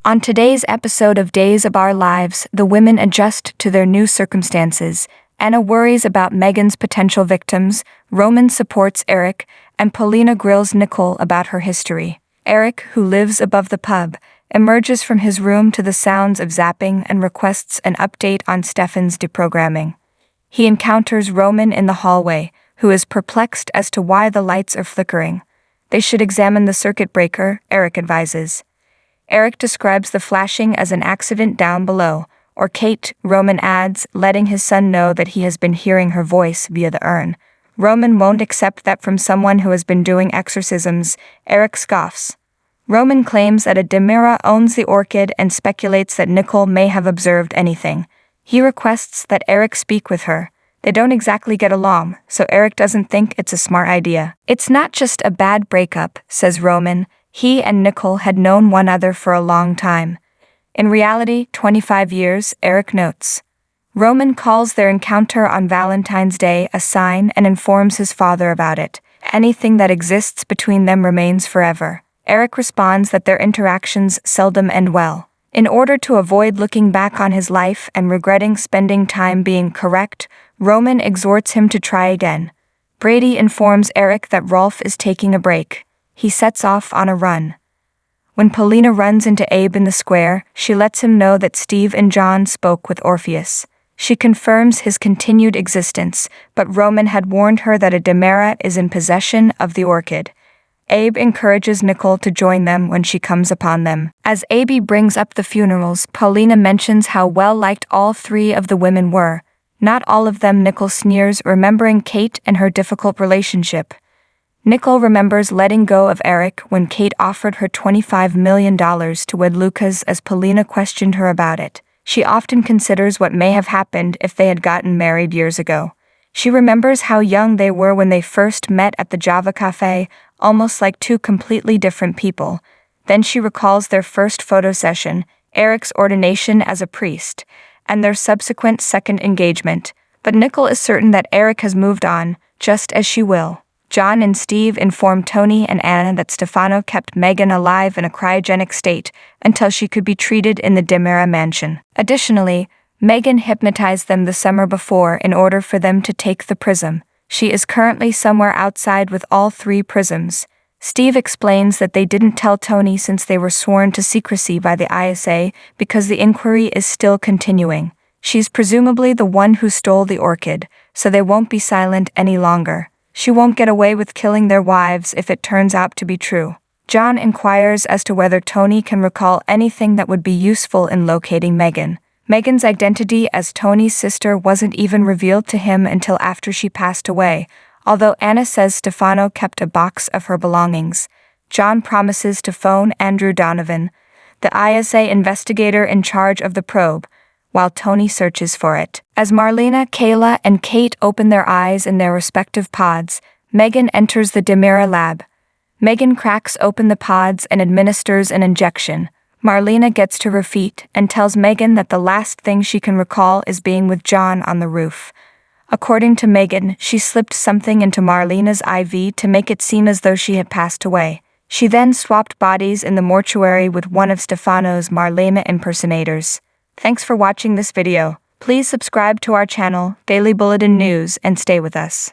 On today's episode of Days of Our Lives, the women adjust to their new circumstances. Anna worries about Megan's potential victims, Roman supports Eric, and Paulina grills Nicole about her history. Eric, who lives above the pub, emerges from his room to the sounds of zapping and requests an update on Stefan's deprogramming. He encounters Roman in the hallway, who is perplexed as to why the lights are flickering. They should examine the circuit breaker, Eric advises. Eric describes the flashing as an accident down below, or Kate, Roman adds, letting his son know that he has been hearing her voice via the urn. Roman won't accept that from someone who has been doing exorcisms. Eric scoffs. Roman claims that a Demira owns the orchid and speculates that Nicole may have observed anything. He requests that Eric speak with her. They don't exactly get along, so Eric doesn't think it's a smart idea. It's not just a bad breakup, says Roman. He and Nicole had known one another for a long time. In reality, 25 years, Eric notes. Roman calls their encounter on Valentine's Day a sign and informs his father about it. Anything that exists between them remains forever. Eric responds that their interactions seldom end well. In order to avoid looking back on his life and regretting spending time being correct, Roman exhorts him to try again. Brady informs Eric that Rolf is taking a break. He sets off on a run. When Paulina runs into Abe in the square, she lets him know that Steve and John spoke with Orpheus. She confirms his continued existence, but Roman had warned her that a Demira is in possession of the orchid. Abe encourages Nicole to join them when she comes upon them. As Abe brings up the funerals, Paulina mentions how well-liked all three of the women were. Not all of them, Nicole sneers, remembering Kate and her difficult relationship. Nicole remembers letting go of Eric when Kate offered her $25 million to wed Lucas as Paulina questioned her about it. She often considers what may have happened if they had gotten married years ago. She remembers how young they were when they first met at the Java Cafe, almost like two completely different people. Then she recalls their first photo session, Eric's ordination as a priest, and their subsequent second engagement. But Nicole is certain that Eric has moved on, just as she will. John and Steve inform Tony and Anna that Stefano kept Megan alive in a cryogenic state until she could be treated in the Demira mansion. Additionally, Megan hypnotized them the summer before in order for them to take the prism. She is currently somewhere outside with all three prisms. Steve explains that they didn't tell Tony since they were sworn to secrecy by the ISA because the inquiry is still continuing. She's presumably the one who stole the orchid, so they won't be silent any longer. She won't get away with killing their wives if it turns out to be true. John inquires as to whether Tony can recall anything that would be useful in locating Megan. Megan's identity as Tony's sister wasn't even revealed to him until after she passed away, although Anna says Stefano kept a box of her belongings. John promises to phone Andrew Donovan, the ISA investigator in charge of the probe, while Tony searches for it. As Marlena, Kayla, and Kate open their eyes in their respective pods, Megan enters the Demira lab. Megan cracks open the pods and administers an injection. Marlena gets to her feet and tells Megan that the last thing she can recall is being with John on the roof. According to Megan, she slipped something into Marlena's IV to make it seem as though she had passed away. She then swapped bodies in the mortuary with one of Stefano's Marlena impersonators. Thanks for watching this video. Please subscribe to our channel, Daily Bulletin News, and stay with us.